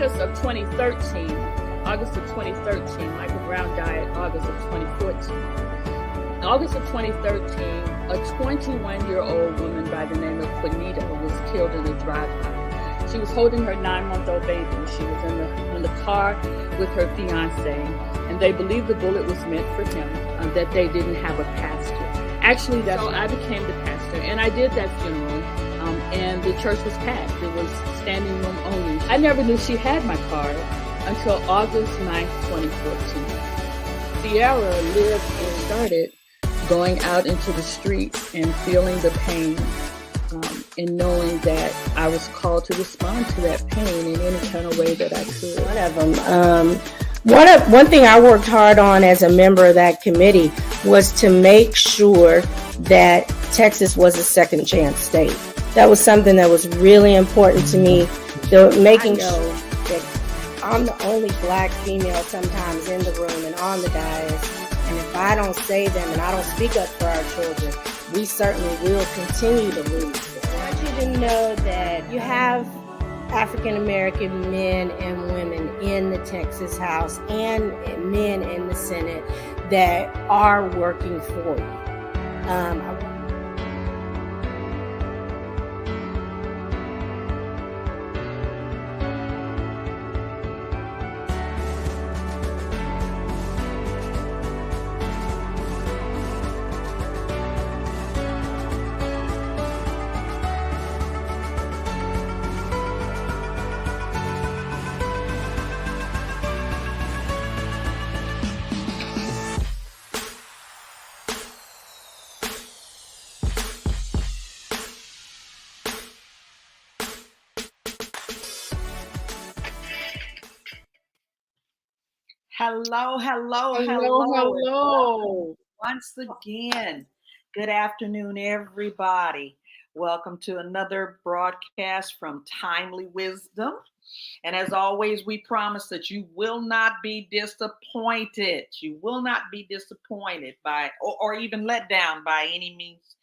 August of 2013, Michael Brown died August of 2014. In August of 2013, a 21-year-old woman by the name of Juanita was killed in a drive-by. She was holding her 9-month-old baby. She was in the car with her fiance, and they believed the bullet was meant for him, that they didn't have a pastor. Actually, that's how I became the pastor, and I did that funeral, and the church was packed. It was standing room only. I never knew she had my card until August 9th, 2014. Sierra lived and started going out into the street and feeling the pain, and knowing that I was called to respond to that pain in any kind of way that I could. One of them. One thing I worked hard on as a member of that committee was to make sure that Texas was a second chance state. That was something that was really important to me. Making sure that I'm the only black female sometimes in the room and on the dais. And if I don't say them and I don't speak up for our children, we certainly will continue to lose them. I want you to know that you have African American men and women in the Texas House and men in the Senate that are working for you. Hello. Once again, good afternoon, everybody. Welcome to another broadcast from Timely Wisdom. And as always, we promise that you will not be disappointed. You will not be disappointed by or even let down by any means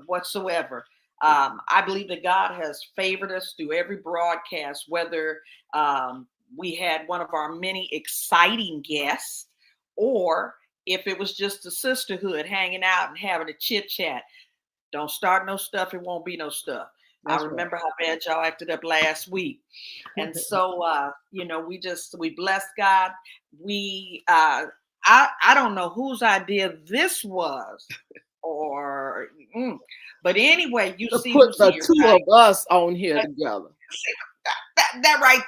whatsoever. I believe that God has favored us through every broadcast, whether we had one of our many exciting guests, or if it was just a sisterhood hanging out and having a chit chat. Don't start no stuff, it won't be no stuff. That's I remember right. How bad y'all acted up last week. And so, we bless God. I don't know whose idea this was, but anyway, you see put the two of us on here together. That right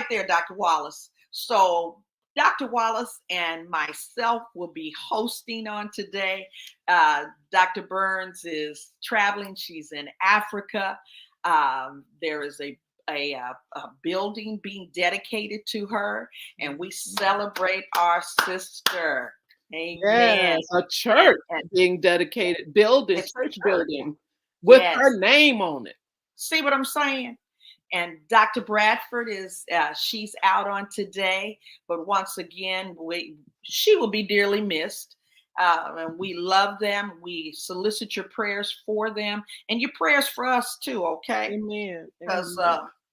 there, Dr. Wallace. So Dr. Wallace and myself will be hosting on today. Dr. Burns is traveling. She's in Africa. There is a building being dedicated to her, and we celebrate our sister. Amen. Yes, a church being dedicated, church building with her name on it. See what I'm saying? And Dr. Bradford she's out on today, but once again, she will be dearly missed. And we love them. We solicit your prayers for them and your prayers for us too. Okay. Amen. Because,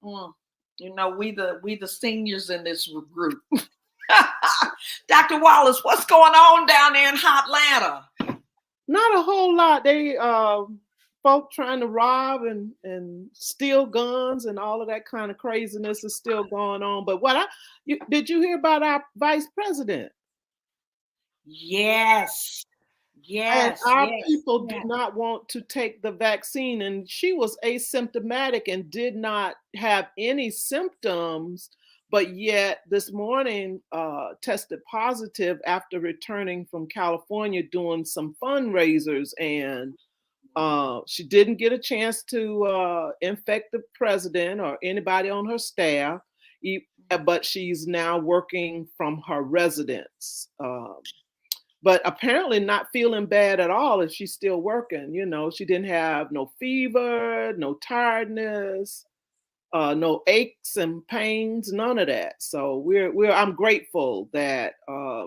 we the seniors in this group. Dr. Wallace, what's going on down there in Hotlanta? Not a whole lot. They, folk trying to rob and steal guns and all of that kind of craziness is still going on. But did you hear about our vice president? Yes. And our people did not want to take the vaccine, and she was asymptomatic and did not have any symptoms, but yet this morning tested positive after returning from California doing some fundraisers, and she didn't get a chance to infect the president or anybody on her staff, but she's now working from her residence. But apparently not feeling bad at all if she's still working. She didn't have no fever, no tiredness, no aches and pains, none of that. So I'm grateful that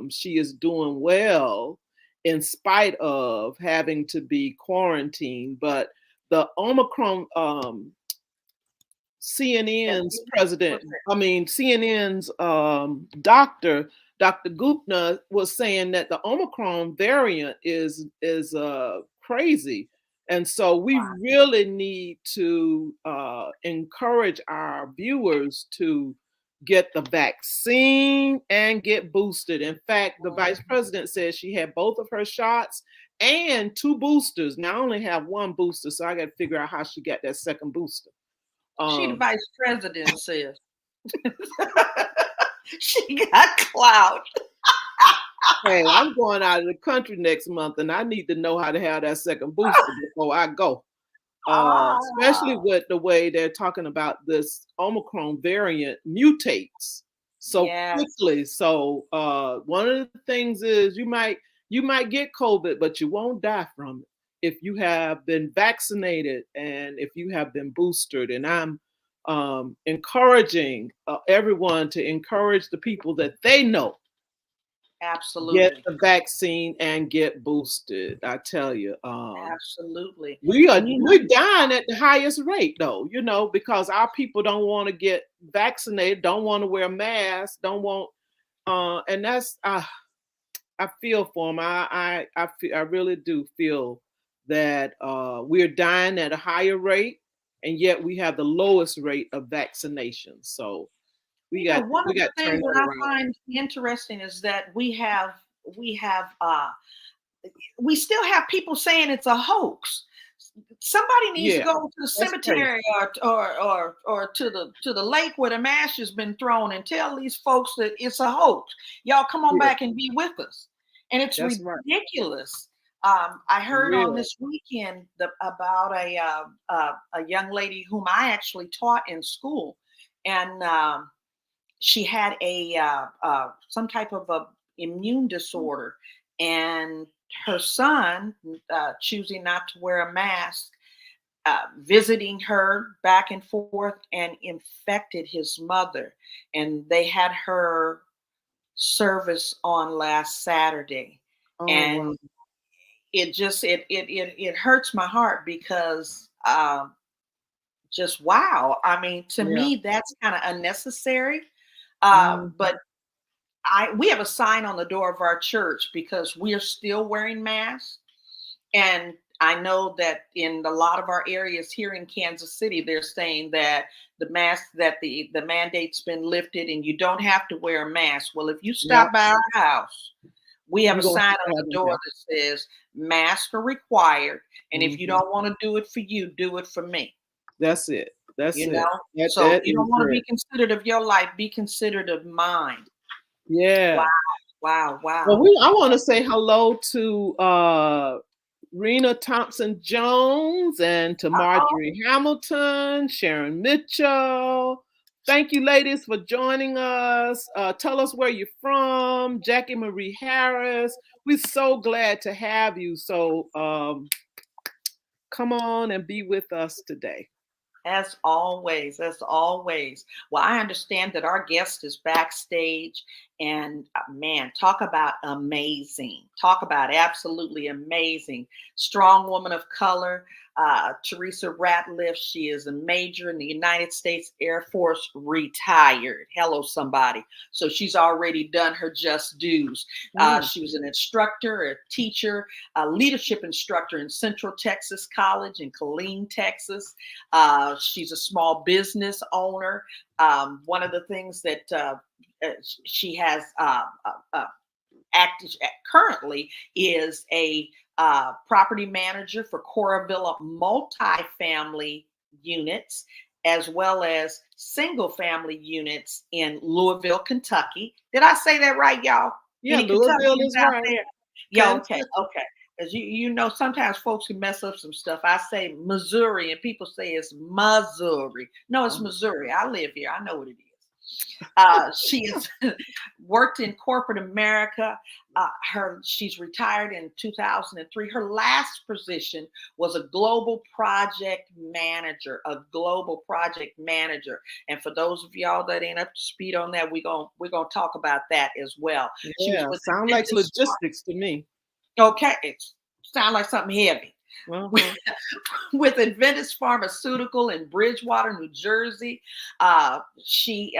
she is doing well in spite of having to be quarantined. But the Omicron CNN's president, CNN's doctor, Dr. Gupta, was saying that the Omicron variant is crazy. And so we really need to encourage our viewers to get the vaccine and get boosted. In fact, the vice president said she had both of her shots and 2 boosters. Now I only have 1 booster, so I got to figure out how she got that second booster. She the vice president says. She got clout. Hey, I'm going out of the country next month, and I need to know how to have that second booster before I go. Especially with the way they're talking about this Omicron variant mutates so quickly. So one of the things is you might get COVID, but you won't die from it if you have been vaccinated and if you have been boosted. And I'm encouraging everyone to encourage the people that they know. Absolutely. Get the vaccine and get boosted. I tell you. Absolutely. We're dying at the highest rate, though, because our people don't want to get vaccinated, don't want to wear masks, don't want, and that's, I feel for them. I really do feel that we're dying at a higher rate, and yet we have the lowest rate of vaccination. So one of the things that I find interesting is that we still have people saying it's a hoax. Somebody needs to go to the cemetery or to the lake where the mash has been thrown and tell these folks that it's a hoax. Y'all come on back and be with us. And it's ridiculous. I heard on this weekend about a young lady whom I actually taught in school, and she had some type of a immune disorder, and her son, choosing not to wear a mask, visiting her back and forth, and infected his mother. And they had her service on last Saturday, and it just it hurts my heart because just wow. I mean, to me, that's kind of unnecessary. But we have a sign on the door of our church because we are still wearing masks. And I know that in a lot of our areas here in Kansas City, they're saying that the mandate's been lifted and you don't have to wear a mask. Well, if you stop by our house, we have a sign on the door that says masks are required. And if you don't want to do it for you, do it for me. That's it. That's you know. So you don't want to be considerate of your life, be considerate of mine. Yeah. Wow. Well, I want to say hello to Rena Thompson-Jones and to Marjorie Hamilton, Sharon Mitchell. Thank you, ladies, for joining us. Tell us where you're from. Jackie Marie Harris. We're so glad to have you. So come on and be with us today. As always. Well, I understand that our guest is backstage, and man, talk about amazing. Talk about absolutely amazing. Strong woman of color, Theresa Ratliff. She is a major in the United States Air Force, retired. Hello, somebody. So she's already done her just dues. She was an instructor, a teacher, a leadership instructor in Central Texas College in Killeen, Texas. She's a small business owner. One of the things that she has acted currently is a property manager for Cora Villa multifamily units, as well as single family units in Louisville, Kentucky. Did I say that right, y'all? Yeah, Louisville is right. There? Yeah, okay. As you know, sometimes folks can mess up some stuff. I say Missouri, and people say it's Missouri. No, it's Missouri. I live here. I know what it is. She has worked in corporate America. She's retired in 2003. Her last position was a global project manager. And for those of y'all that ain't up to speed on that, we're gonna talk about that as well. Yeah, sounds like logistics to me. Okay, it sounds like something heavy. with Adventist Pharmaceutical in Bridgewater, New Jersey. She's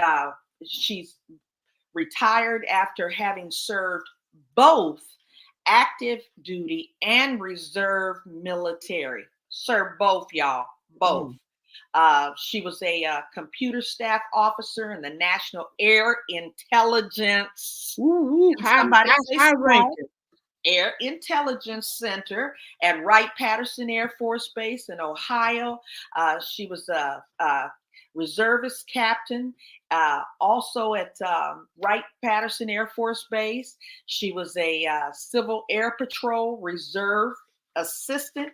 retired after having served both active duty and reserve military. Served both, y'all, both. She was a computer staff officer in the National Air Intelligence. Air Intelligence Center at Wright-Patterson Air Force Base in Ohio. She was a reservist captain, also at Wright-Patterson Air Force Base. She was a Civil Air Patrol Reserve assistant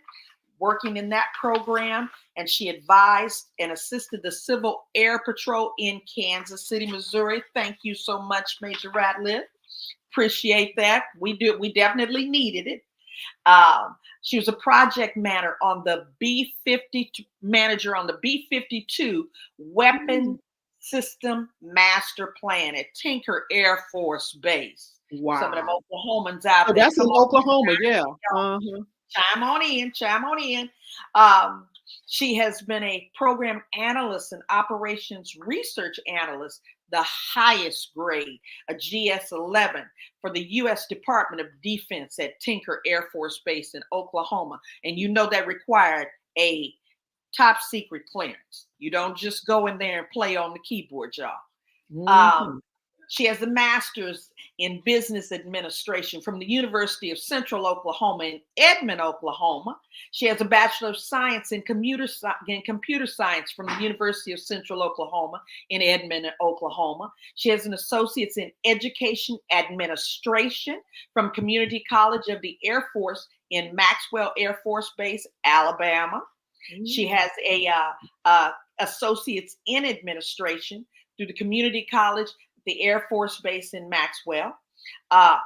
working in that program, and she advised and assisted the Civil Air Patrol in Kansas City, Missouri. Thank you so much, Major Ratliff. Appreciate that. We definitely needed it. She was a project manager on the B-52 Weapon System Master Plan at Tinker Air Force Base. Wow. Some of them Oklahomans out there. That's in Oklahoma, yeah. Chime on in. She has been a program analyst and operations research analyst, the highest grade, a GS-11 for the U.S. Department of Defense at Tinker Air Force Base in Oklahoma. And you know that required a top secret clearance. You don't just go in there and play on the keyboard, y'all. She has a master's in business administration from the University of Central Oklahoma in Edmond, Oklahoma. She has a Bachelor of Science in computer science from the University of Central Oklahoma in Edmond, Oklahoma. She has an associate's in education administration from Community College of the Air Force in Maxwell Air Force Base, Alabama. She has a associate's in administration through the Community College, the Air Force Base in Maxwell.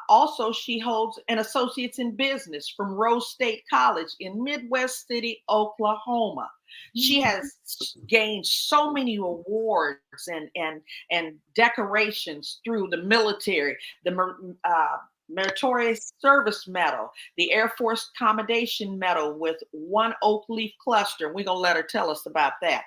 Also, she holds an associate's in business from Rose State College in Midwest City, Oklahoma. She has gained so many awards and decorations through the military, the Meritorious Service Medal, the Air Force Commendation Medal with 1 oak leaf cluster. We're going to let her tell us about that.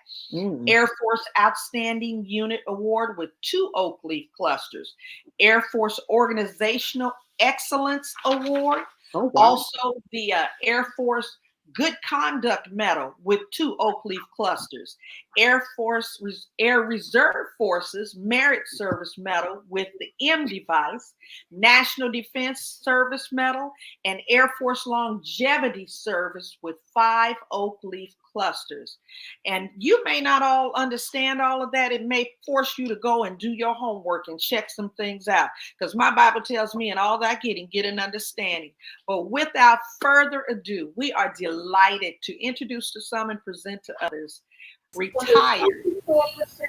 Air Force Outstanding Unit Award with 2 oak leaf clusters. Air Force Organizational Excellence Award. Oh, wow. Also, the Air Force Good Conduct Medal with 2 oak leaf clusters. Air Reserve Forces Merit Service Medal with the M device, National Defense Service Medal, and Air Force Longevity Service with 5 oak leaf clusters. And you may not all understand all of that. It may force you to go and do your homework and check some things out, because my Bible tells me in all that getting, get an understanding. But without further ado, we are delighted to introduce to some and present to others retired Ratliff.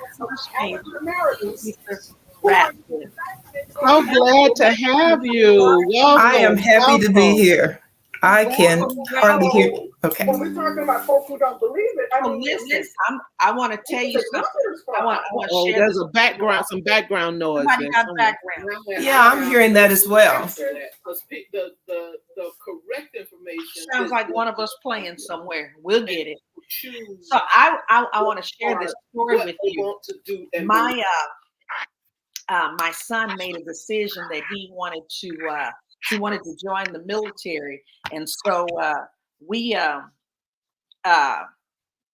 So glad to have you. Welcome. I am happy to be here. I can hardly hear. Okay. When we're talking about folks who don't believe it, listen, I want to tell you something. I want to share. There's some background noise. Somebody got background. Yeah, I'm hearing that as well. The correct information sounds like one of us playing somewhere. We'll get it. So I want to share this story with you. My son made a decision that he wanted to join the military, and so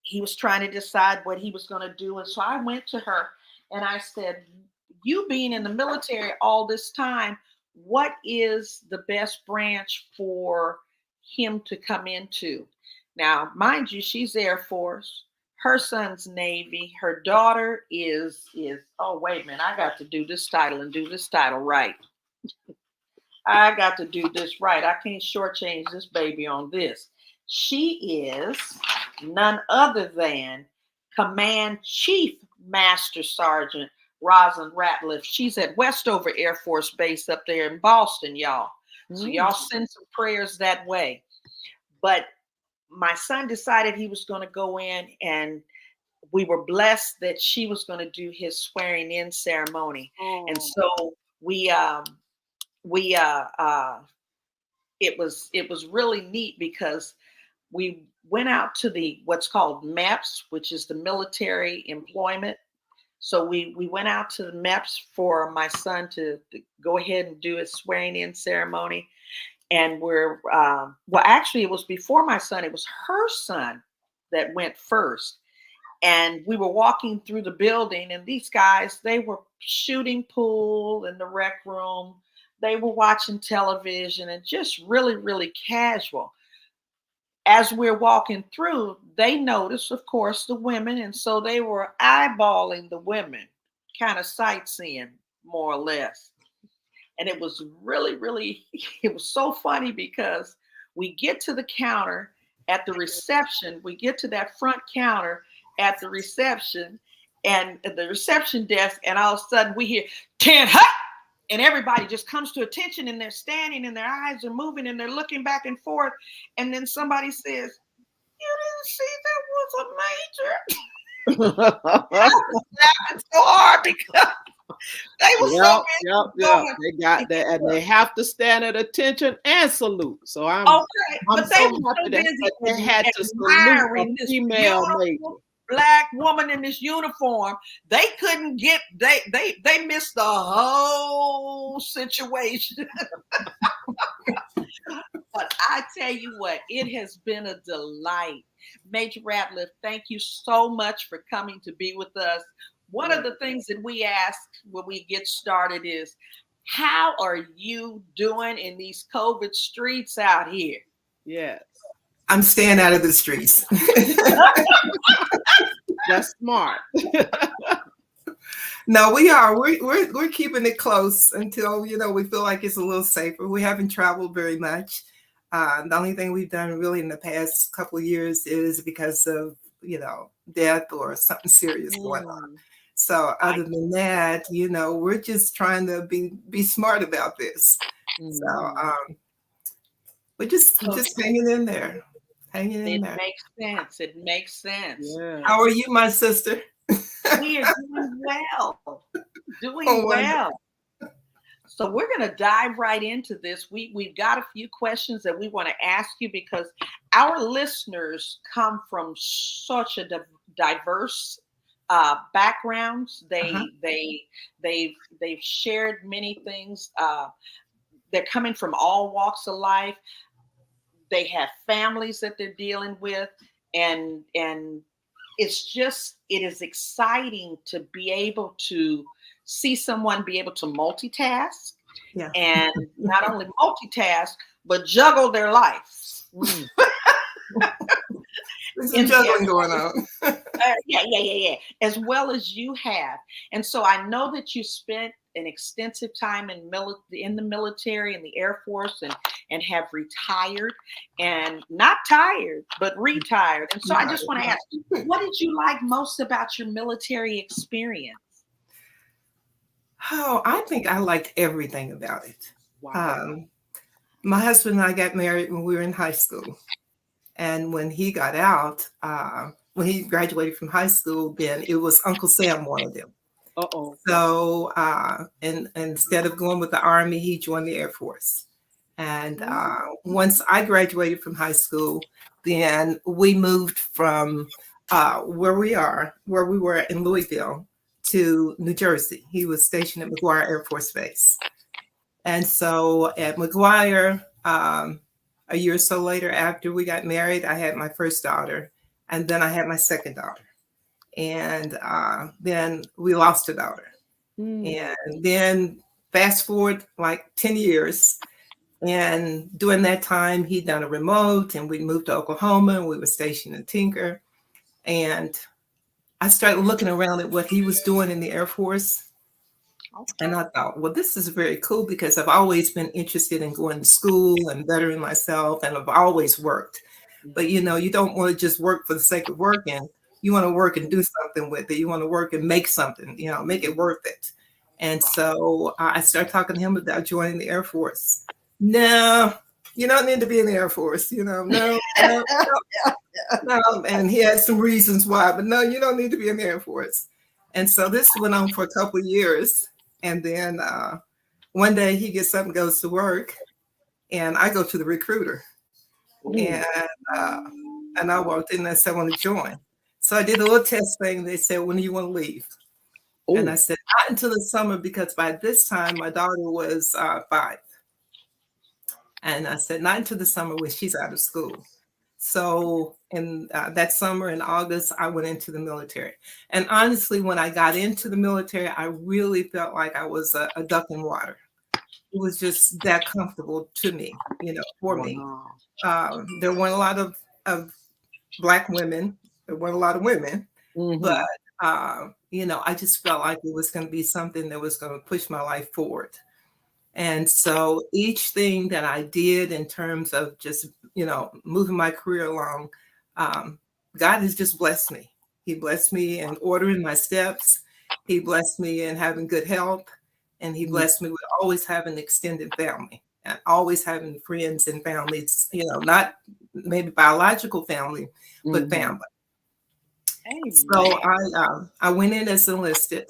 he was trying to decide what he was going to do. And so I went to her and I said, you being in the military all this time, what is the best branch for him to come into? Now, mind you, she's Air Force. Her son's Navy. Her daughter is, oh, wait a minute. I got to do this title and do this title right. I got to do this right. I can't shortchange this baby on this. She is none other than Command Chief Master Sergeant Theresa Ratliff. She's at Westover Air Force Base up there in Boston, y'all. So y'all send some prayers that way. But my son decided he was going to go in, and we were blessed that she was going to do his swearing in ceremony. And so it was really neat, because we went out to the what's called MEPS, which is the military employment. So we went out to the MEPS for my son to go ahead and do his swearing in ceremony. And we're, well, actually, it was before my son, it was her son that went first. And we were walking through the building, and these guys, they were shooting pool in the rec room. They were watching television and just really, really casual. As we're walking through, they noticed, of course, the women. And so they were eyeballing the women, kind of sightseeing, more or less. And it was really, really, it was so funny because we get to the counter at the reception. We get to that front counter at the reception and the reception desk. And all of a sudden we hear 10 hut. And everybody just comes to attention and they're standing and their eyes are moving and they're looking back and forth. And then somebody says, "You didn't see that was a major." I was laughing so hard because they were so busy. They got that, and they have to stand at attention and salute. So I'm but they so were so happy busy that they had to salute a this female major. Black woman in this uniform. They couldn't get, they missed the whole situation. But I tell you what, it has been a delight. Major Ratliff, thank you so much for coming to be with us. One of the things that we ask when we get started is, how are you doing in these COVID streets out here? Yes. I'm staying out of the streets. That's smart. No, we are. We're keeping it close until, we feel like it's a little safer. We haven't traveled very much. The only thing we've done really in the past couple of years is because of, death or something serious going on. So other than that, we're just trying to be smart about this. So we're just hanging in there. It makes sense. It makes sense. Yeah. How are you, my sister? We are doing well. Doing well. So we're going to dive right into this. We've got a few questions that we want to ask you because our listeners come from such a diverse backgrounds. They've shared many things. They're coming from all walks of life. They have families that they're dealing with, and it is exciting to be able to see someone be able to multitask, and not only multitask but juggle their life. There's some juggling going on. Yeah. As well as you have. And so I know that you spent an extensive time in the military, in the Air Force, and have retired, and not tired, but retired. And so I just want to ask you, what did you like most about your military experience? Oh, I think I liked everything about it. Wow. My husband and I got married when we were in high school. And when he got out, when he graduated from high school, then it was Uncle Sam wanted him. Uh-oh. So, and instead of going with the Army, he joined the Air Force. And once I graduated from high school, then we moved from where we were in Louisville, to New Jersey. He was stationed at McGuire Air Force Base. And so at McGuire, a year or so later after we got married, I had my first daughter, and then I had my second daughter. And then we lost a daughter. And then fast forward like 10 years. And during that time, he'd done a remote, and we moved to Oklahoma, and we were stationed in Tinker. And I started looking around at what he was doing in the Air Force. And I thought, well, this is very cool because I've always been interested in going to school and bettering myself, and I've always worked. But, you don't want to just work for the sake of working. You want to work and do something with it. You want to work and make something, make it worth it. And so I started talking to him about joining the Air Force. No, you don't need to be in the Air Force, no. And he had some reasons why, but no, you don't need to be in the Air Force. And so this went on for a couple of years. And then one day he gets up and goes to work, and I go to the recruiter. and I walked in and I said, I want to join. So I did a little test thing. They said, when do you want to leave? And I said, not until the summer, because by this time my daughter was 5. And I said, not until the summer when she's out of school. So in that summer in August, I went into the military. And honestly, when I got into the military, I really felt like I was a duck in water. It was just that comfortable to me, for me. There weren't a lot of Black women. There weren't a lot of women. But, I just felt like it was going to be something that was going to push my life forward. And so each thing that I did in terms of just, moving my career along, God has just blessed me. He blessed me in ordering my steps. He blessed me in having good health. And he blessed me with always having extended family and always having friends and families, not maybe biological family, but family. Amen. So I went in as enlisted.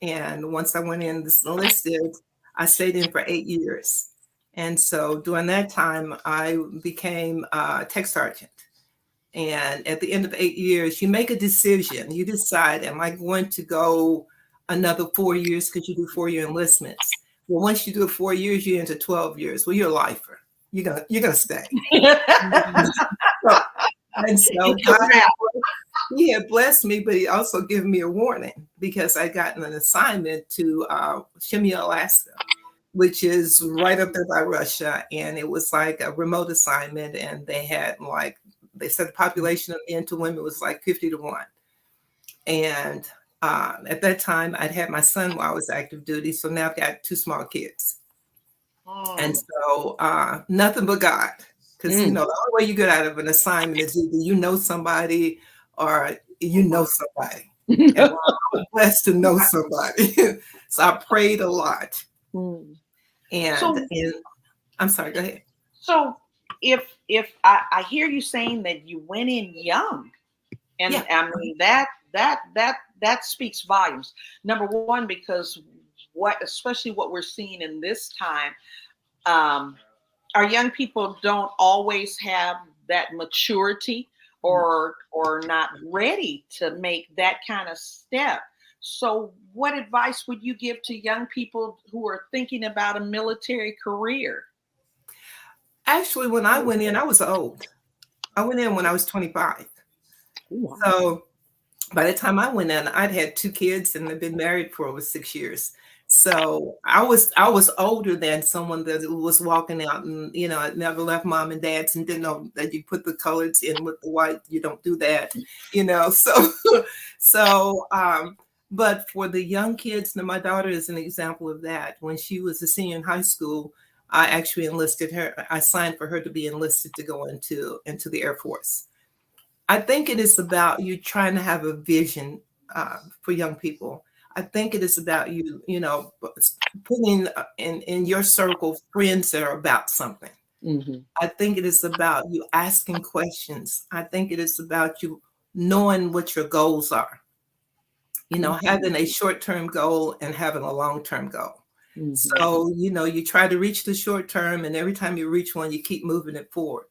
And once I went in as enlisted, I stayed in for 8 years. And so during that time, I became a tech sergeant. And at the end of 8 years, you make a decision. You decide, am I going to go another 4 years, because you do 4-year enlistments? Well, once you do 4 years, you're into 12 years. Well, you're a lifer. You're gonna stay. So God, he had blessed me, but he also given me a warning, because I got an assignment to Shimei, Alaska, which is right up there by Russia. And it was like a remote assignment. And they had they said the population of men to women was like 50-1. And at that time, I'd had my son while I was active duty. So now I've got 2 small kids. And so nothing but God. Because, the only way you get out of an assignment is either you know somebody or you know somebody. And I was blessed to know somebody. So I prayed a lot. And I'm sorry, go ahead. So if I hear you saying that you went in young, and I mean that speaks volumes. Number one, because especially what we're seeing in this time, our young people don't always have that maturity or not ready to make that kind of step. So what advice would you give to young people who are thinking about a military career? Actually, when I went in, I was old. I went in when I was 25. Wow. So by the time I went in, I'd had 2 kids and had been married for over 6 years. So I was older than someone that was walking out and, I'd never left mom and dad's and didn't know that you put the colors in with the white. You don't do that, So, but for the young kids, my daughter is an example of that. When she was a senior in high school, I actually enlisted her. I signed for her to be enlisted to go into the Air Force. I think it is about you trying to have a vision for young people. I think it is about you, putting in your circle friends that are about something. I think it is about you asking questions. I think it is about you knowing what your goals are. Having a short-term goal and having a long-term goal. So, you try to reach the short term, and every time you reach one, you keep moving it forward.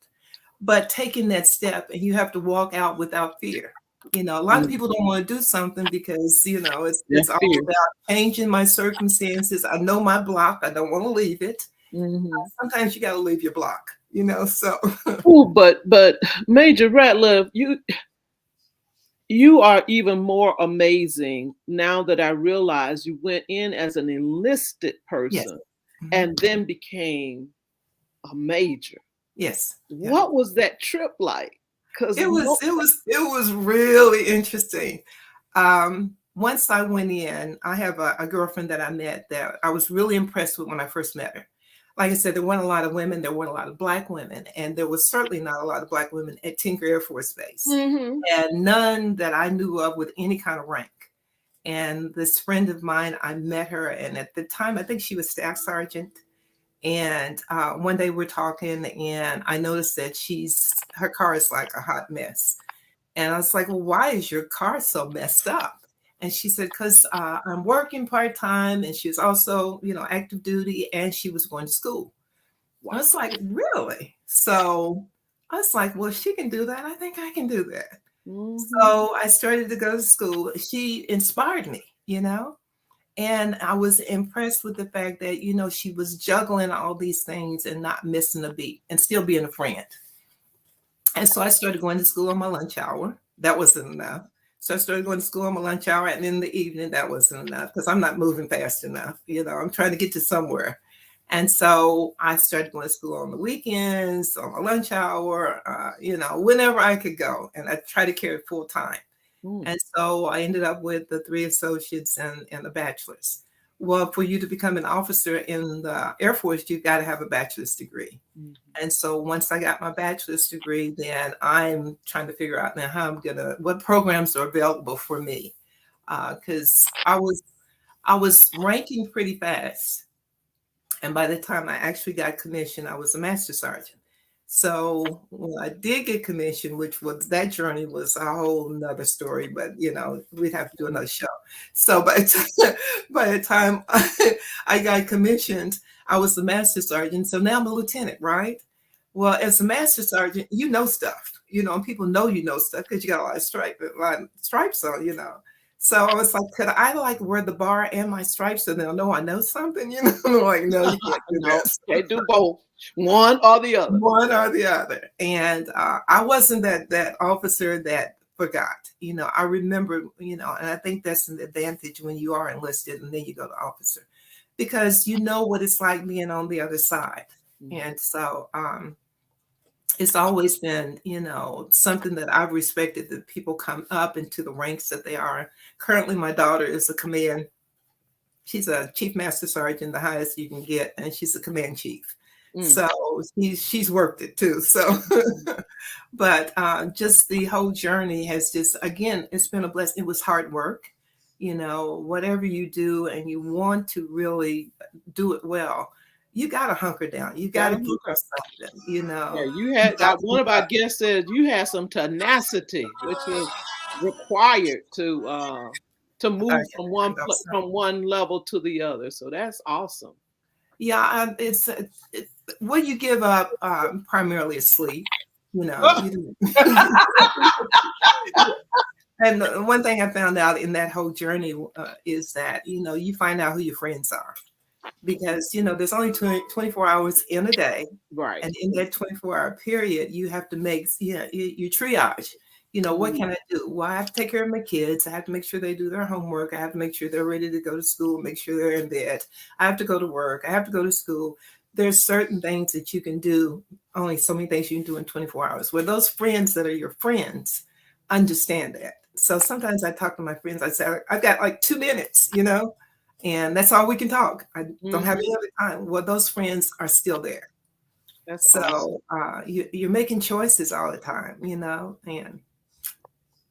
But taking that step, and you have to walk out without fear. A lot of people don't want to do something because, it's all about changing my circumstances. I know my block. I don't want to leave it. Sometimes you got to leave your block, so. Oh, but Major Ratliff, you are even more amazing now that I realize you went in as an enlisted person and then became a major. Yes. What was that trip like? Because it was really interesting. Once I went in, I have a girlfriend that I met that I was really impressed with when I first met her. Like I said, there weren't a lot of women. There weren't a lot of Black women. And there was certainly not a lot of Black women at Tinker Air Force Base. And none that I knew of with any kind of rank. And this friend of mine, I met her. And at the time, I think she was staff sergeant. And one day we're talking, and I noticed that her car is like a hot mess. And I was like, well, why is your car so messed up? And she said, because I'm working part-time, and she was also, active duty, and she was going to school. Wow. I was like, really? So I was like, well, she can do that. I think I can do that. Mm-hmm. So I started to go to school. She inspired me, and I was impressed with the fact that, she was juggling all these things and not missing a beat and still being a friend. And so I started going to school on my lunch hour. That wasn't enough. So I started going to school on my lunch hour, and in the evening, that wasn't enough because I'm not moving fast enough. I'm trying to get to somewhere. And so I started going to school on the weekends, on my lunch hour, whenever I could go. And I tried to carry it full time. And so I ended up with the 3 associates and a bachelor's. Well, for you to become an officer in the Air Force, you've got to have a bachelor's degree. And so once I got my bachelor's degree, then I'm trying to figure out now what programs are available for me. Because I was ranking pretty fast. And by the time I actually got commissioned, I was a master sergeant. So when I did get commissioned, that journey was a whole nother story, but we'd have to do another show. So by the time I got commissioned, I was the master sergeant. So now I'm a lieutenant, right? Well, as a master sergeant, you know stuff, and people know stuff because you got a lot of stripes on. So I was like, could I wear the bar and my stripes so they'll know I know something? Like, no, you can't do that. Can't do both. One or the other. One or the other. And I wasn't that officer that forgot. I remember, and I think that's an advantage when you are enlisted and then you go to officer, because you know what it's like being on the other side. And so it's always been, something that I've respected, that people come up into the ranks that they are. Currently, my daughter is a command. She's a chief master sergeant, the highest you can get, and she's a command chief. So she's worked it too. So, but just the whole journey has again, it's been a blessing. It was hard work, whatever you do and you want to really do it well, you got to hunker down. You got to give her something, Yeah, you had one of our guests said you had some tenacity, which is required to move from one level to the other. So that's awesome. Yeah, it's what you give up primarily is sleep. And one thing I found out in that whole journey is that you find out who your friends are. Because there's only 24 hours in a day, right? And in that 24-hour period, you have to make you triage. What can I do? Well, I have to take care of my kids. I have to make sure they do their homework. I have to make sure they're ready to go to school. Make sure they're in bed. I have to go to work. I have to go to school. There's certain things that you can do. Only so many things you can do in 24 hours. Where those friends that are your friends understand that. So sometimes I talk to my friends. I say, I've got 2 minutes. And that's all we can talk. I don't have any other time. Well, those friends are still there. That's so awesome. You're making choices all the time, And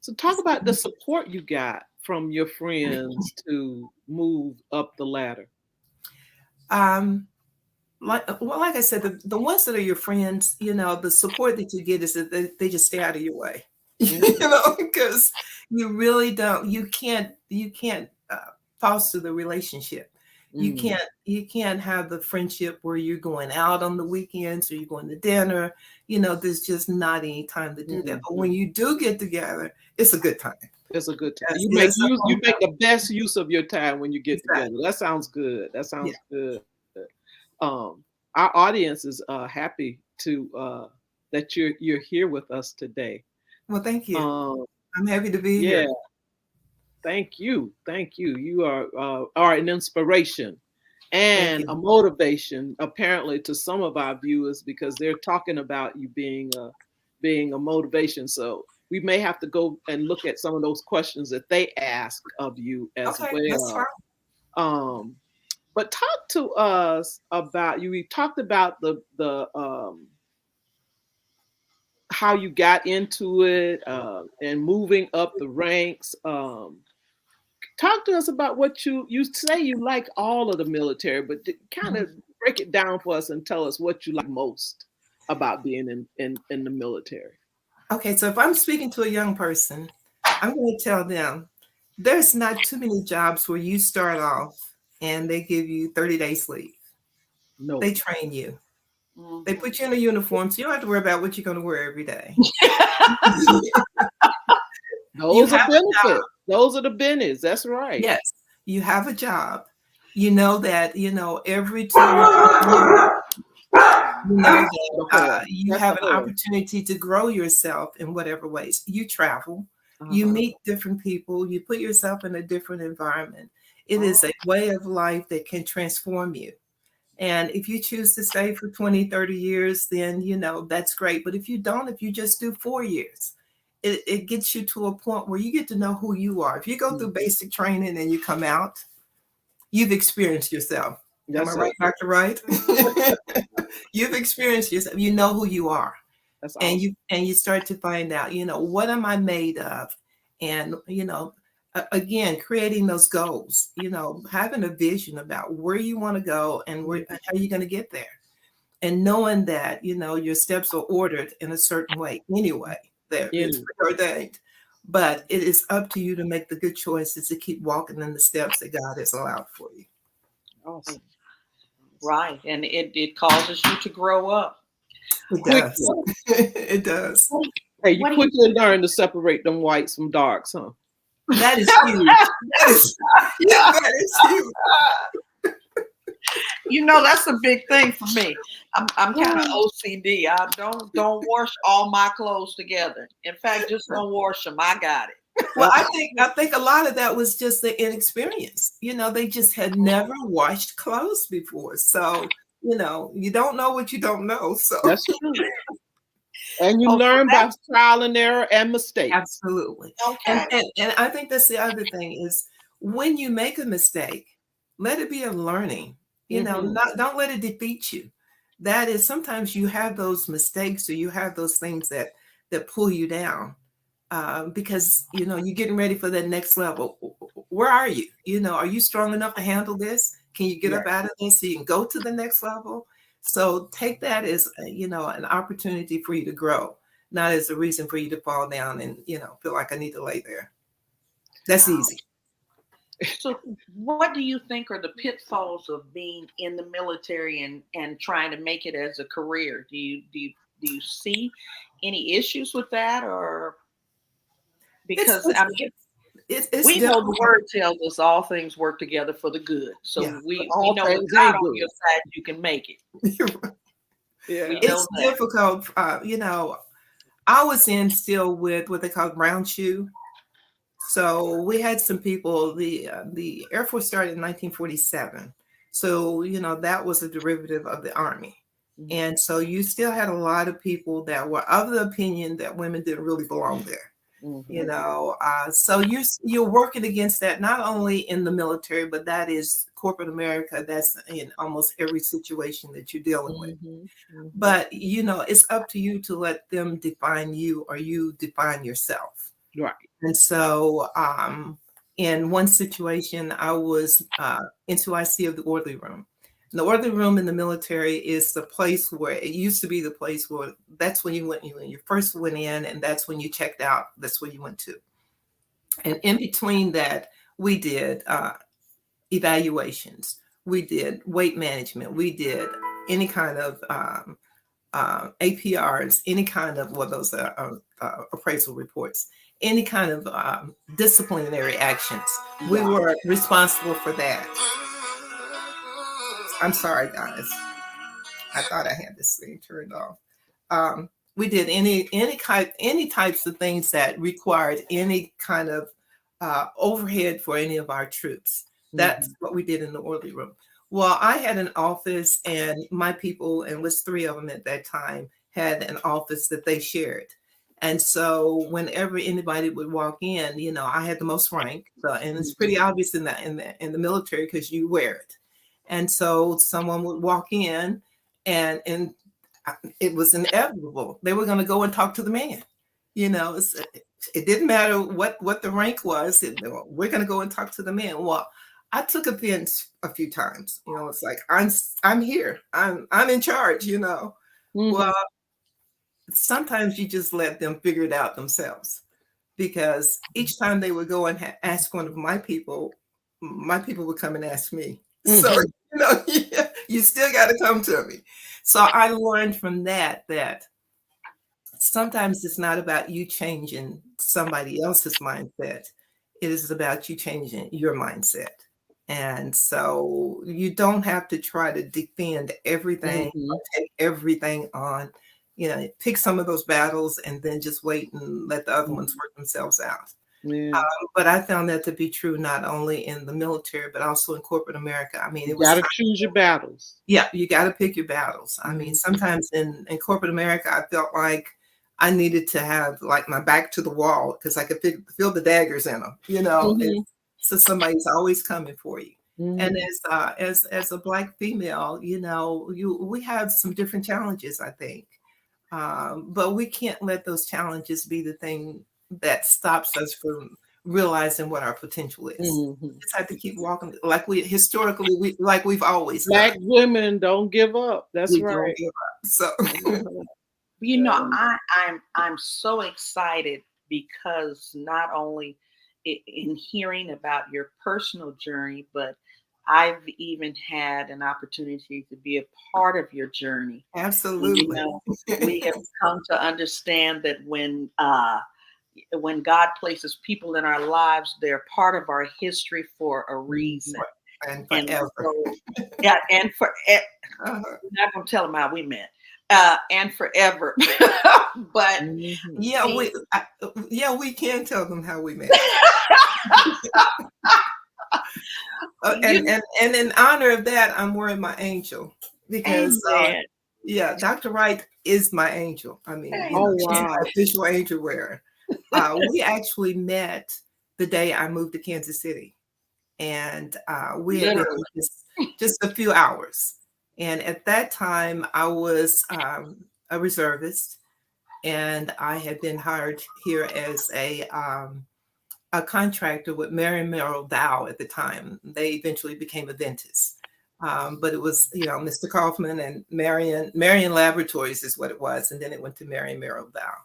so talk about the support you got from your friends to move up the ladder. Like I said, the ones that are your friends, the support that you get is that they just stay out of your way, because you really don't. You can't foster the relationship. You can't have the friendship where you're going out on the weekends or you're going to dinner. There's just not any time to do that. But when you do get together, it's a good time. It's a good time. You make the best use of your time when you get together. That sounds good. Good. Our audience is happy to that you're here with us today. Well, thank you. I'm happy to be here. Thank you. You are an inspiration and a motivation, apparently, to some of our viewers, because they're talking about you being a motivation. So we may have to go and look at some of those questions that they ask of you as well. That's fine. But talk to us about you. We talked about the how you got into it and moving up the ranks. Talk to us about what you say you like all of the military, but kind of break it down for us and tell us what you like most about being in the military. Okay, so if I'm speaking to a young person, I'm going to tell them there's not too many jobs where you start off and they give you 30 days leave. No, they train you. Mm-hmm. They put you in a uniform, so you don't have to worry about what you're going to wear every day. Those are benefits. Those are the bennies. That's right. Yes, you have a job. You know that, every 2 weeks, you have an opportunity to grow yourself in whatever ways. You travel, you meet different people, you put yourself in a different environment. It is a way of life that can transform you. And if you choose to stay for 20, 30 years, then, that's great. But if you don't, if you just do 4 years, it gets you to a point where you get to know who you are. If you go through basic training and you come out, you've experienced yourself. Am I right, Dr. Wright? You've experienced yourself. You know who you are. That's and awesome. you start to find out, what am I made of? And, again, creating those goals, having a vision about where you want to go and how you're going to get there. And knowing that, your steps are ordered in a certain way anyway. It's preordained. But it is up to you to make the good choices to keep walking in the steps that God has allowed for you. Awesome. Right. And it causes you to grow up. It does. It does. Hey, you quickly learn to separate them whites from darks, huh? That is huge. That is huge. That's a big thing for me. I'm kind of OCD. I don't wash all my clothes together. In fact, just don't wash them. I got it. Well, I think a lot of that was just the inexperience. They just had never washed clothes before. So, you don't know what you don't know. So that's true. And you learn by trial and error and mistakes. Absolutely. Okay. And I think that's the other thing is when you make a mistake, let it be a learning. Don't let it defeat you. That is, sometimes you have those mistakes or you have those things that pull you down because, you're getting ready for that next level. Where are you? Are you strong enough to handle this? Can you get up out of this so you can go to the next level? So take that as, an opportunity for you to grow, not as a reason for you to fall down and, feel like I need to lay there. That's easy. So what do you think are the pitfalls of being in the military and trying to make it as a career? Do you see any issues with that, or because we know the word tells us all things work together for the good. So we know with God on your side, you can make it. It's difficult. I was in still with what they call brown shoe. So we had some people, the Air Force started in 1947. So, that was a derivative of the Army. And so you still had a lot of people that were of the opinion that women didn't really belong there. So you're working against that, not only in the military, but that is corporate America. That's in almost every situation that you're dealing with. But, it's up to you to let them define you or you define yourself. Right. And so in one situation, I was NCOIC of the orderly room. And the orderly room in the military is the place where it used to be the place where that's when you first went in, and that's when you checked out. That's where you went to. And in between that, we did evaluations. We did weight management. We did any kind of APRs, any kind of those appraisal reports, any kind of disciplinary actions. We were responsible for that. I'm sorry, guys. I thought I had this thing turned off. We did any types of things that required any kind of overhead for any of our troops. That's what we did in the orderly room. Well, I had an office, and my people, and was 3 of them at that time, had an office that they shared. And so whenever anybody would walk in, I had the most rank, and it's pretty obvious in the military because you wear it. And so someone would walk in, and it was inevitable. They were going to go and talk to the man. It didn't matter what the rank was. We're going to go and talk to the man. Well, I took offense a few times. It's like I'm here. I'm in charge. Well, sometimes you just let them figure it out themselves, because each time they would go and ask one of my people would come and ask me. So you still got to come to me. So I learned from that sometimes it's not about you changing somebody else's mindset. It is about you changing your mindset. And so you don't have to try to defend everything or take everything on. Pick some of those battles and then just wait and let the other ones work themselves out. Yeah. But I found that to be true not only in the military, but also in corporate America. I mean, You got to choose your battles. Yeah, you got to pick your battles. I mean, sometimes in corporate America, I felt like I needed to have like my back to the wall because I could feel the daggers in them, so somebody's always coming for you. And as a Black female, we have some different challenges, I think. But we can't let those challenges be the thing that stops us from realizing what our potential is. We just have to keep walking like we've always done. Black women don't give up. That's right. Don't give up. So I'm so excited because not only in hearing about your personal journey, but I've even had an opportunity to be a part of your journey. Absolutely. We have come to understand that when God places people in our lives, they're part of our history for a reason. And forever. And I'm not going to tell them how we met. And forever. But we can tell them how we met. And in honor of that, I'm wearing my angel because Dr. Wright is my angel. I mean, she's my official angel wearer. We actually met the day I moved to Kansas City, and we had been just a few hours. And at that time, I was a reservist, and I had been hired here as a contractor with Marion Merrill Dow at the time. They eventually became Aventis. But it was, Mr. Kaufman and Marion Laboratories is what it was. And then it went to Marion Merrill Dow.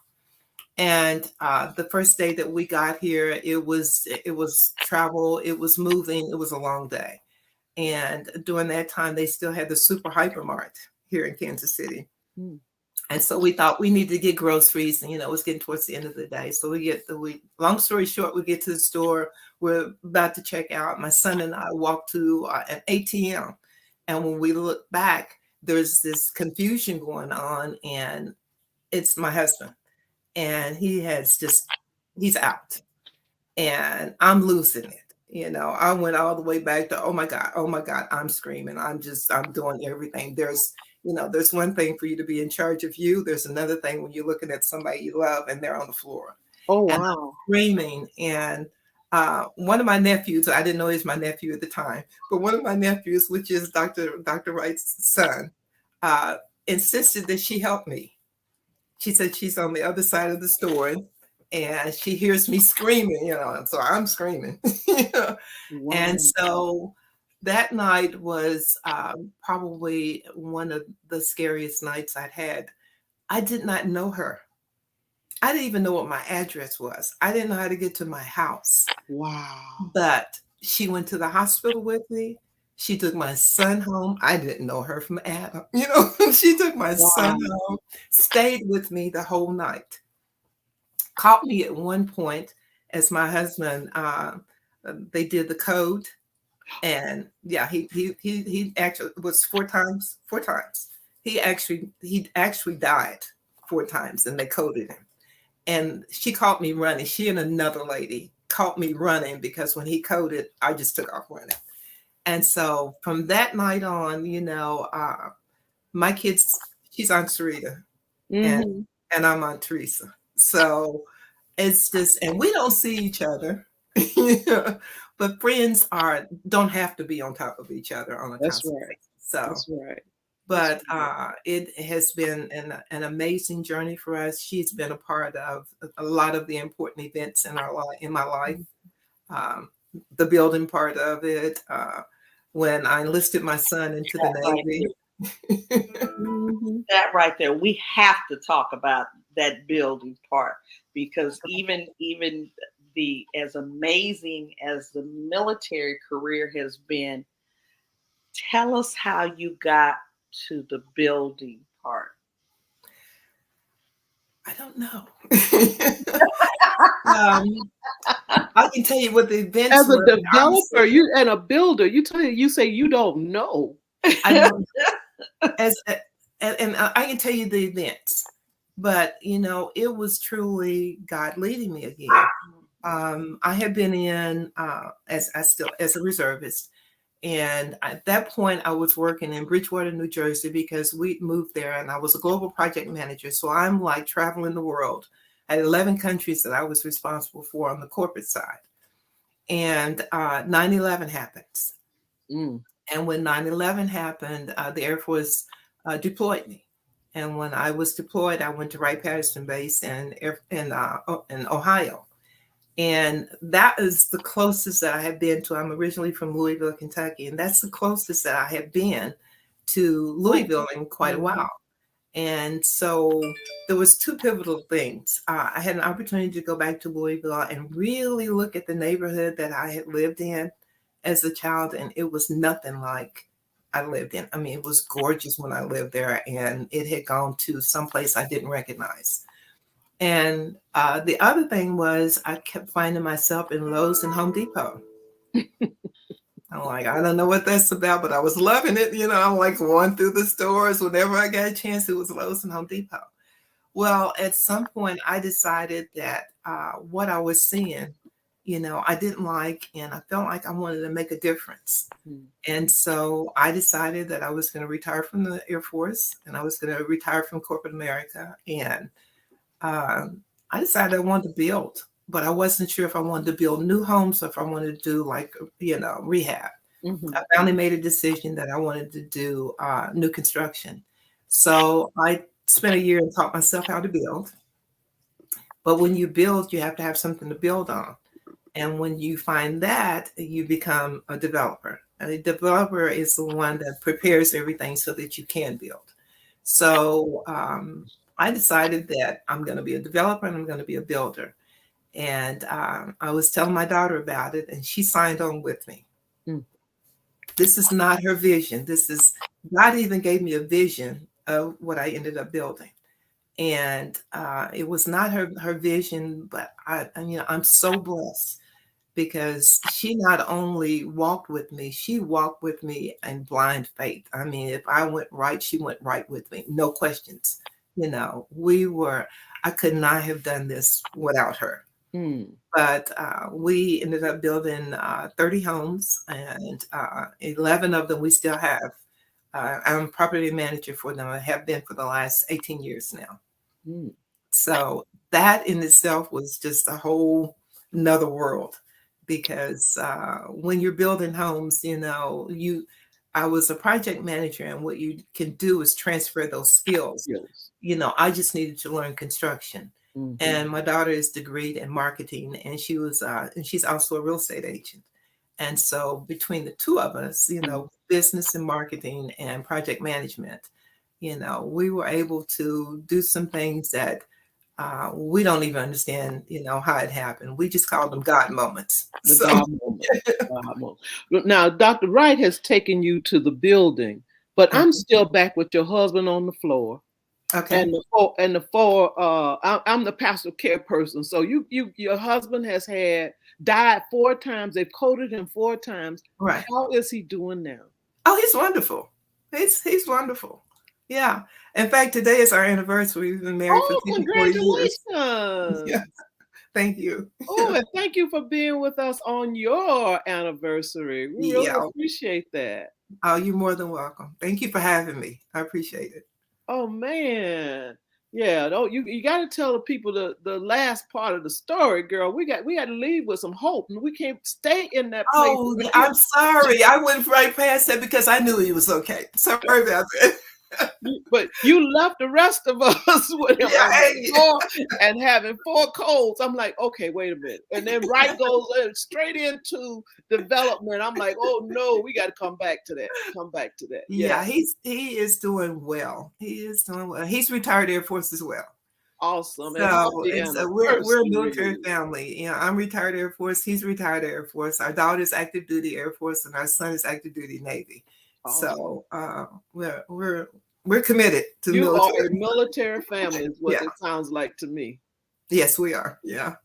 And the first day that we got here, it was travel, it was moving, it was a long day. And during that time, they still had the super hypermart here in Kansas City. And so we thought we needed to get groceries, and it was getting towards the end of the day. So long story short, we get to the store, we're about to check out. My son and I walked to an ATM. And when we look back, there's this confusion going on, and it's my husband. And he's out. And I'm losing it. I went all the way back to, oh my God, I'm screaming. I'm doing everything. There's one thing for you to be in charge of you. There's another thing when you're looking at somebody you love and they're on the floor. Oh, wow. And I'm screaming. And one of my nephews, I didn't know he was my nephew at the time, but one of my nephews, which is Dr. Wright's son, insisted that she help me. She said she's on the other side of the store and she hears me screaming, so I'm screaming. Wow. And so that night was probably one of the scariest nights I'd had. I did not know her. I didn't even know what my address was. I didn't know how to get to my house. Wow. But she went to the hospital with me. She took my son home. I didn't know her from Adam. She took my son home, stayed with me the whole night. Caught me at one point as my husband, they did the code. And he actually was four times. He actually died 4 times and they coded him. And she caught me running. She and another lady caught me running because when he coded, I just took off running. And so from that night on, my kids, she's on Teresa and I'm on Teresa. So it's just, and we don't see each other, but friends don't have to be on top of each other on a constant basis. So that's right. But it has been an amazing journey for us. She's been a part of a lot of the important events in my life. The building part of it, when I enlisted my son into the Navy. That right there, we have to talk about that building part, because even as amazing as the military career has been, tell us how you got to the building part? I don't know. I can tell you what the events As a were. developer, you and a builder, you say you don't know. I don't and I can tell you the events, but it was truly God leading me again. I had been in as a reservist, and at that point I was working in Bridgewater, New Jersey, because we moved there, and I was a global project manager. So I'm like traveling the world. I had 11 countries that I was responsible for on the corporate side, and 9/11 happens. And when 9/11 happened, the Air Force deployed me. And when I was deployed, I went to Wright-Patterson Base in Ohio. And that is the closest that I have been to. I'm originally from Louisville, Kentucky, and that's the closest that I have been to Louisville in quite a while. And so there was two pivotal things. I had an opportunity to go back to Louisville and really look at the neighborhood that I had lived in as a child, and it was nothing like I lived in. I mean, it was gorgeous when I lived there, and it had gone to someplace I didn't recognize. And the other thing was I kept finding myself in Lowe's and Home Depot. I'm like, I don't know what that's about, but I was loving it. I'm like going through the stores. Whenever I got a chance, it was Lowe's and Home Depot. Well, at some point, I decided that what I was seeing, I didn't like, and I felt like I wanted to make a difference. And so I decided that I was going to retire from the Air Force, and I was going to retire from corporate America. And I decided I wanted to build, but I wasn't sure if I wanted to build new homes or if I wanted to do rehab. I finally made a decision that I wanted to do new construction. So I spent a year and taught myself how to build. But when you build, you have to have something to build on. And when you find that, you become a developer. And a developer is the one that prepares everything so that you can build. So I decided that I'm going to be a developer and I'm going to be a builder. And I was telling my daughter about it, and she signed on with me. This is not her vision. God even gave me a vision of what I ended up building. And it was not her vision, but I'm so blessed because she not only walked with me, she walked with me in blind faith. I mean, if I went right, she went right with me. No questions. I could not have done this without her. But we ended up building 30 homes, and 11 of them we still have. I'm a property manager for them. I have been for the last 18 years now. So that in itself was just a whole another world, because when you're building homes, I was a project manager, and what you can do is transfer those skills. I just needed to learn construction. And my daughter is degreed in marketing, and she's also a real estate agent. And so between the two of us, business and marketing and project management, we were able to do some things that we don't even understand, how it happened. We just call them God moments. God moment. Now, Dr. Wright has taken you to the building, but I'm still back with your husband on the floor. Okay. I'm the pastoral care person. So your husband has died 4 times. They've coded him 4 times. Right. How is he doing now? Oh, he's wonderful. He's wonderful. Yeah. In fact, today is our anniversary. We've been married for 54 years. Congratulations. Yeah. Thank you. Oh, and thank you for being with us on your anniversary. We really appreciate that. Oh, you're more than welcome. Thank you for having me. I appreciate it. Oh man. Yeah, you got to tell the people the last part of the story, girl. We got to leave with some hope, and we can't stay in that place. Oh, I'm sorry. I went right past that because I knew he was okay. Sorry about that. But you left the rest of us with him and having 4 colds. I'm like, okay, wait a minute. And then Wright goes straight into development. I'm like, oh no, we got to come back to that. Yeah, he is doing well. He is doing well. He's retired Air Force as well. Awesome. So we're a military family. I'm retired Air Force. He's retired Air Force. Our daughter is active duty Air Force, and our son is active duty Navy. So we're committed to You are military. a military family, is what Yeah. it sounds like to me. Yes, we are. Yeah.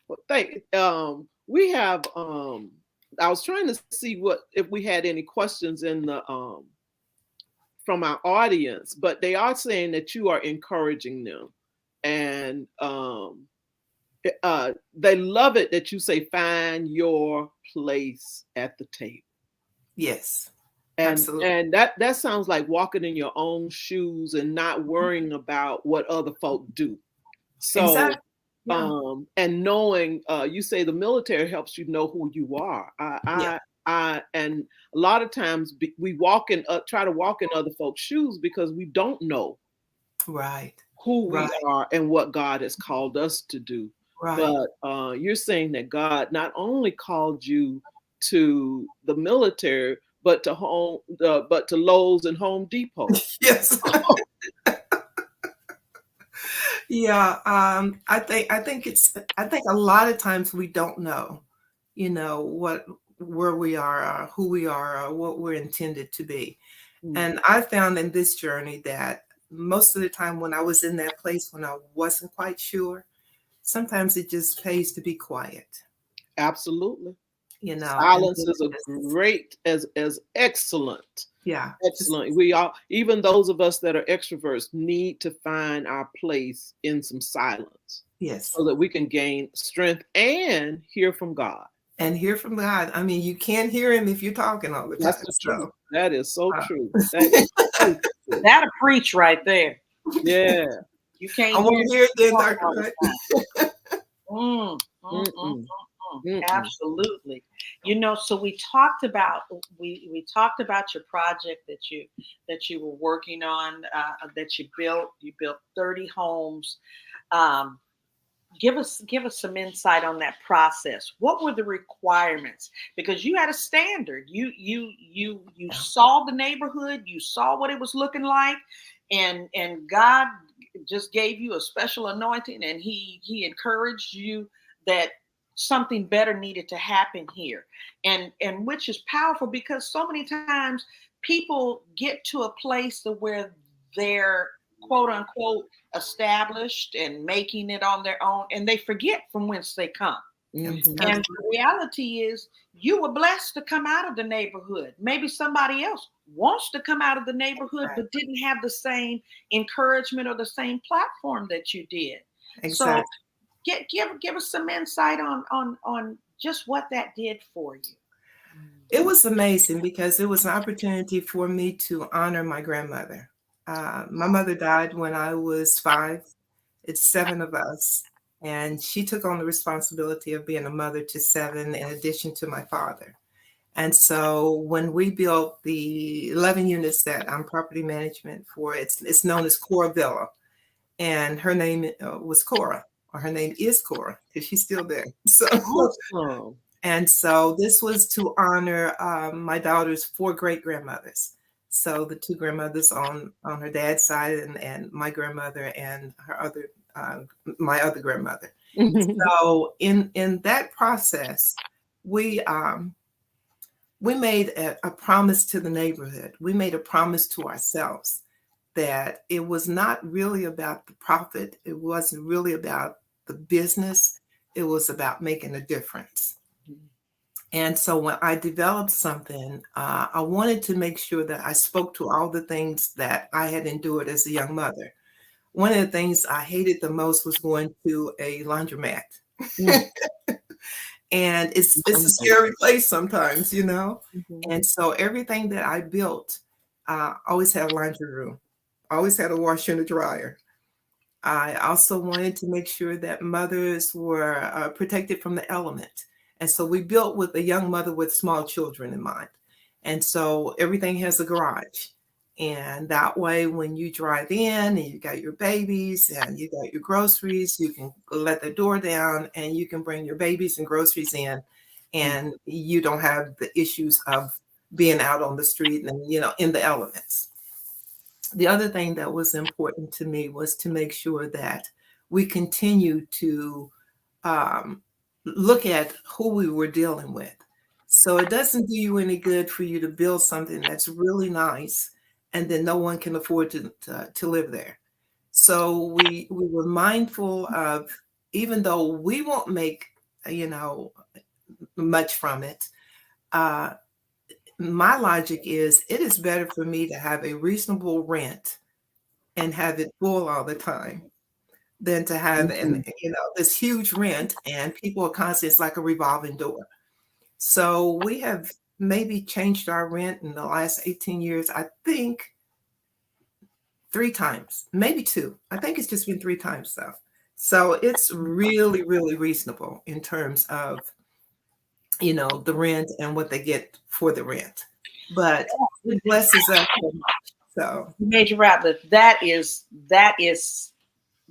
Well, we have I was trying to see if we had any questions in the from our audience, but they are saying that you are encouraging them, and they love it that you say find your place at the table. Yes. And Absolutely. and that sounds like walking in your own shoes and not worrying about what other folk do. So Exactly. Yeah. and knowing, you say the military helps you know who you are. Yeah. And a lot of times we try to walk in other folks' shoes because we don't know Right. who we Right. are and what God has called us to do. Right. But you're saying that God not only called you to the military, but to Lowe's and Home Depot. Yes. Yeah. I think a lot of times we don't know, where we are, who we are, or what we're intended to be. Mm. And I found in this journey that most of the time when I was in that place when I wasn't quite sure, sometimes it just pays to be quiet. Absolutely. Silence Silence is excellent. Yeah. Excellent. We all, even those of us that are extroverts, need to find our place in some silence. Yes. So that we can gain strength and hear from God. And hear from God. I mean, you can't hear him if you're talking all the time. That's true. That is so true. That'll preach right there. Yeah. You can't I won't hear it then, Dr. Absolutely. So we talked about your project that you were working on, that you built. You built 30 homes. Give us some insight on that process. What were the requirements? Because you had a standard. You saw the neighborhood, you saw what it was looking like, and God just gave you a special anointing, and he encouraged you that something better needed to happen here. And which is powerful, because so many times people get to a place where they're quote unquote established and making it on their own, and they forget from whence they come. Mm-hmm. And the reality is, you were blessed to come out of the neighborhood. Maybe somebody else wants to come out of the neighborhood, but didn't have the same encouragement or the same platform that you did. Exactly. So give us some insight on just what that did for you. It was amazing because it was an opportunity for me to honor my grandmother. My mother died when I was 5. It's 7 of us. And she took on the responsibility of being a mother to 7 in addition to my father. And so when we built the 11 units that I'm property management for, it's known as Cora Villa. And her name was Cora, or her name is Cora, because she's still there. So, awesome. And so this was to honor my daughter's 4 great-grandmothers. So the 2 grandmothers on her dad's side, and my grandmother and my other grandmother. So in that process, we made a promise to the neighborhood. We made a promise to ourselves that it was not really about the profit. It wasn't really about the business. It was about making a difference. And so when I developed something, I wanted to make sure that I spoke to all the things that I had endured as a young mother. One of the things I hated the most was going to a laundromat. And it's a scary place sometimes, And so everything that I built always had a laundry room, always had a washer and a dryer. I also wanted to make sure that mothers were protected from the element. And so we built with a young mother with small children in mind. And so everything has a garage. And that way, when you drive in and you got your babies and you got your groceries, you can let the door down and you can bring your babies and groceries in. And you don't have the issues of being out on the street and, in the elements. The other thing that was important to me was to make sure that we continue to look at who we were dealing with. So it doesn't do you any good for you to build something that's really nice and then no one can afford to live there. So we were mindful of, even though we won't make, you know, much from it, uh, my logic is it is better for me to have a reasonable rent and have it full all the time than to have this huge rent and people are constantly, it's like a revolving door. So we have maybe changed our rent in the last 18 years, I think 3 times, maybe 2. I think it's just been 3 times though. So it's really, really reasonable in terms of, the rent and what they get for the rent. But it blesses us so much. So Major Ratliff, that is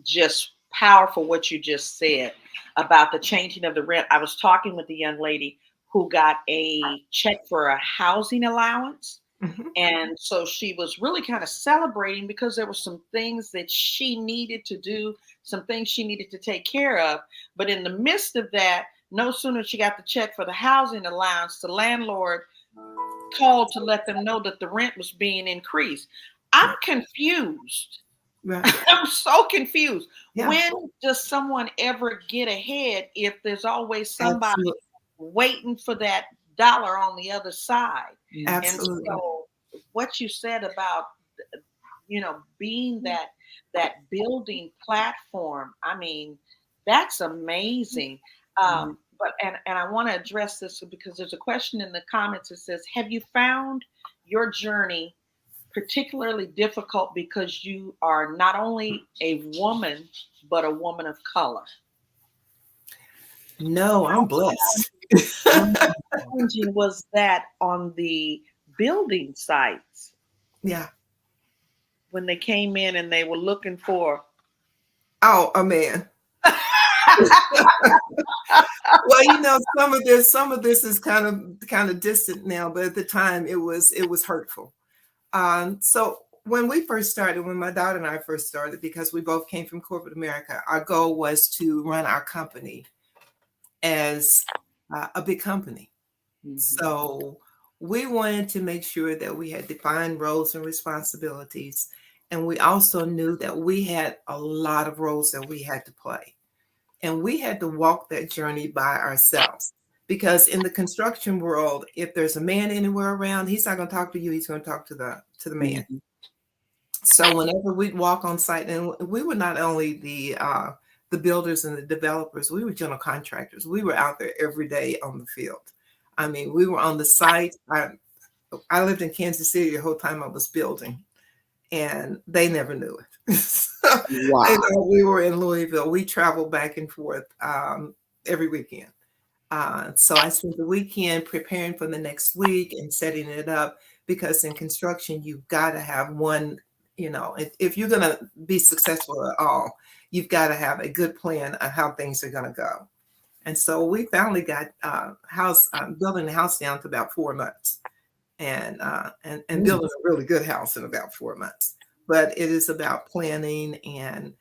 just powerful what you just said about the changing of the rent. I was talking with a young lady who got a check for a housing allowance. And so she was really kind of celebrating because there were some things that she needed to do, some things she needed to take care of. But in the midst of that, no sooner she got the check for the housing allowance, the landlord called to let them know that the rent was being increased. I'm confused. right. I'm so confused. Yeah. When does someone ever get ahead if there's always somebody Absolutely. waiting for that dollar on the other side? Absolutely. And so what you said about being that building platform, I mean, that's amazing. But I want to address this because there's a question in the comments that says, have you found your journey particularly difficult because you are not only a woman but a woman of color? No, I'm blessed. How challenging was that on the building sites Yeah. when they came in and they were looking for? Oh, a man. Well, some of this is kind of distant now, but at the time it was hurtful. So when my daughter and I first started, because we both came from corporate America, our goal was to run our company as a big company. So we wanted to make sure that we had defined roles and responsibilities. And we also knew that we had a lot of roles that we had to play. And we had to walk that journey by ourselves. Because in the construction world, if there's a man anywhere around, he's not going to talk to you, he's going to talk to the man. So whenever we'd walk on site, and we were not only the builders and the developers, we were general contractors. We were out there every day on the field. I mean, we were on the site. I lived in Kansas City the whole time I was building, and they never knew it. Wow. We were in Louisville. We traveled back and forth every weekend. So I spent the weekend preparing for the next week and setting it up, because in construction, you've got to have one, if you're going to be successful at all, you've got to have a good plan on how things are going to go. And so we finally got building the house down to about 4 months, and building a really good house in about 4 months. But it is about planning and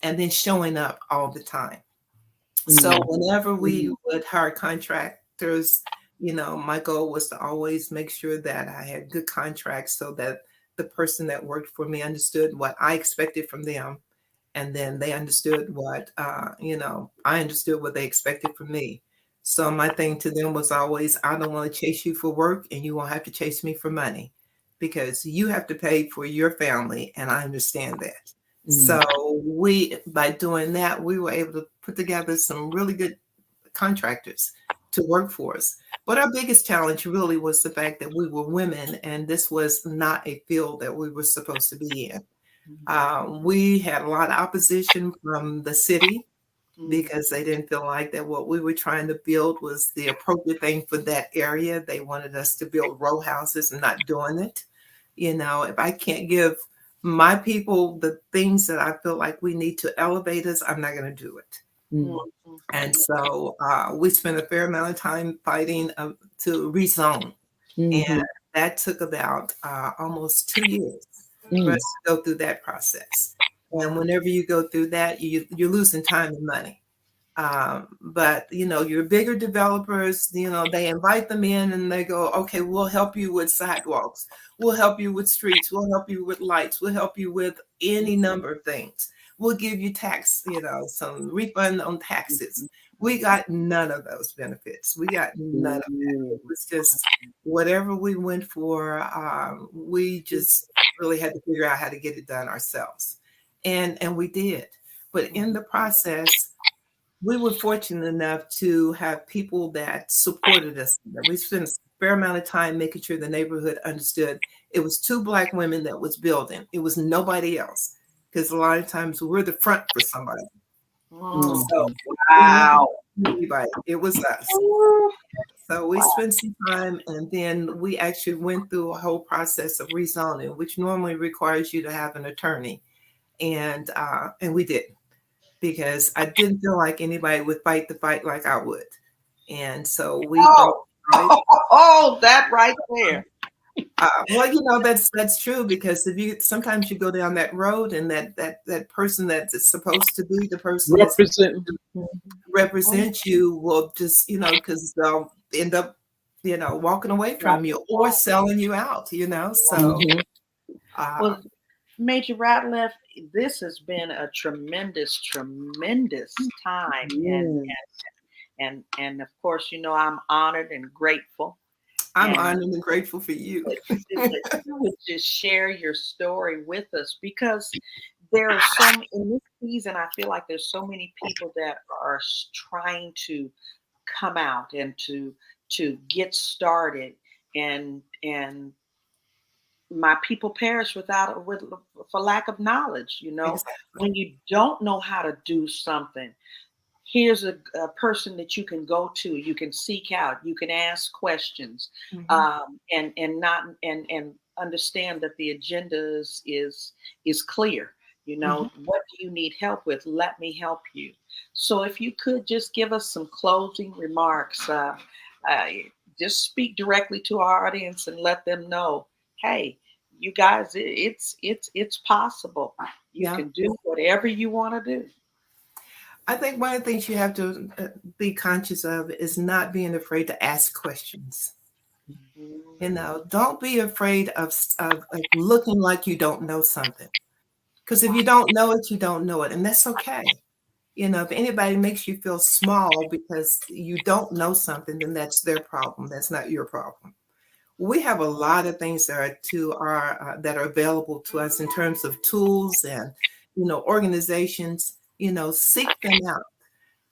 then showing up all the time. So whenever we would hire contractors, my goal was to always make sure that I had good contracts so that the person that worked for me understood what I expected from them. And then they understood what, I understood what they expected from me. So my thing to them was always, I don't want to chase you for work, and you won't have to chase me for money, because you have to pay for your family. And I understand that. So by doing that, we were able to put together some really good contractors to work for us. But our biggest challenge really was the fact that we were women, and this was not a field that we were supposed to be in. We had a lot of opposition from the city, because they didn't feel like that what we were trying to build was the appropriate thing for that area. They wanted us to build row houses and not doing it. If I can't give my people the things that I feel like we need to elevate us, I'm not going to do it. And so we spent a fair amount of time fighting to rezone. And that took about almost 2 years for us to go through that process. And whenever you go through that, you're losing time and money. But your bigger developers, they invite them in and they go, okay, we'll help you with sidewalks, we'll help you with streets, we'll help you with lights, we'll help you with any number of things. We'll give you tax, some refund on taxes. We got none of those benefits. We got none of that. It was just whatever we went for. We just really had to figure out how to get it done ourselves, and we did. But in the process, we were fortunate enough to have people that supported us. We spent a fair amount of time making sure the neighborhood understood it was 2 Black women that was building. It was nobody else, because a lot of times we're the front for somebody. So Wow. anybody, it was us. So we spent some time, and then we actually went through a whole process of rezoning, which normally requires you to have an attorney, and we did, because I didn't feel like anybody would fight the fight like I would. And so we that right there. Well, that's true, because if sometimes you go down that road and that person that's supposed to be the person represent you will just, because they'll end up, walking away from you or selling you out, so. Well, Major Ratliff, this has been a tremendous time, and of course, I'm honored and grateful. I'm honored and grateful for you. That you would just share your story with us, because there are in this season, I feel like there's so many people that are trying to come out and to get started, and my people perish for lack of knowledge. Exactly. When you don't know how to do something, here's a person that you can go to, you can seek out, you can ask questions, and understand that the agenda is clear. What do you need help with? Let me help you. So if you could just give us some closing remarks, just speak directly to our audience and let them know, hey, you guys, it's possible. You can do whatever you want to do. I think one of the things you have to be conscious of is not being afraid to ask questions. Don't be afraid of looking like you don't know something. Because if you don't know it, you don't know it. And that's okay. If anybody makes you feel small because you don't know something, then that's their problem. That's not your problem. We have a lot of things that are available to us in terms of tools and, organizations. Seek them out.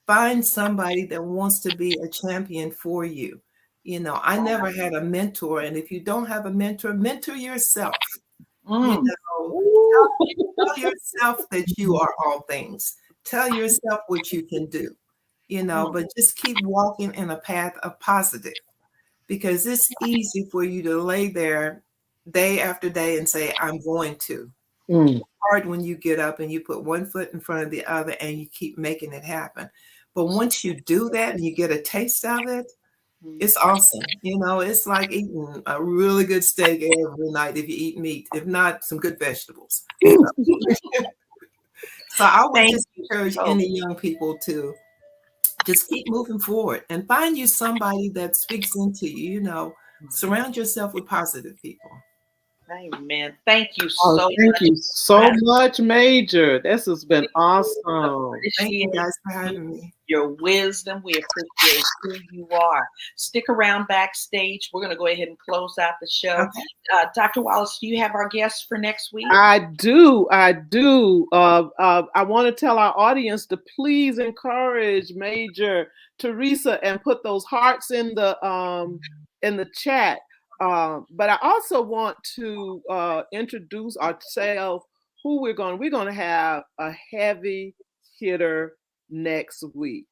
Find somebody that wants to be a champion for you. I never had a mentor, and if you don't have a mentor yourself. Tell yourself that you are all things. Tell yourself what you can do. But just keep walking in a path of positive, because it's easy for you to lay there day after day and say, I'm going to. Hard when you get up and you put one foot in front of the other and you keep making it happen. But once you do that and you get a taste of it, it's awesome. It's like eating a really good steak every night if you eat meat, if not some good vegetables. So I would just encourage any young people to just keep moving forward and find you somebody that speaks into you. Surround yourself with positive people. Amen. Thank you so much. Thank you so much, Major. This has been awesome. Thank you guys for having me. Your wisdom. We appreciate who you are. Stick around backstage. We're going to go ahead and close out the show. Okay. Dr. Wallace, do you have our guests for next week? I do. I want to tell our audience to please encourage Major Teresa and put those hearts in the chat. But I also want to introduce ourselves, who we're going to have a heavy hitter next week.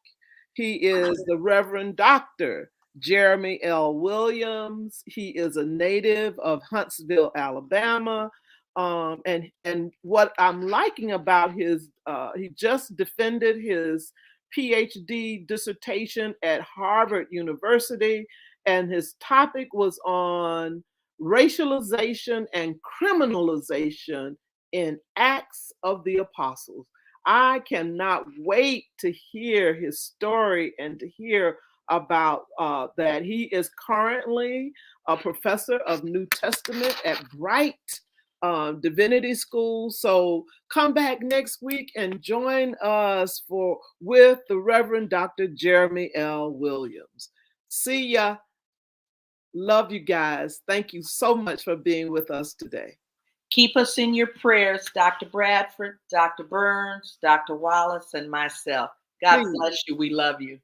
He is the Reverend Dr. Jeremy L. Williams. He is a native of Huntsville, Alabama. And what I'm liking about his, he just defended his PhD dissertation at Harvard University, and his topic was on racialization and criminalization in Acts of the Apostles. I cannot wait to hear his story and to hear about that. He is currently a professor of New Testament at Bright Divinity School. So come back next week and join us with the Reverend Dr. Jeremy L. Williams. See ya. Love you guys. Thank you so much for being with us today. Keep us in your prayers, Dr. Bradford, Dr. Burns, Dr. Wallace, and myself. God bless you. We love you.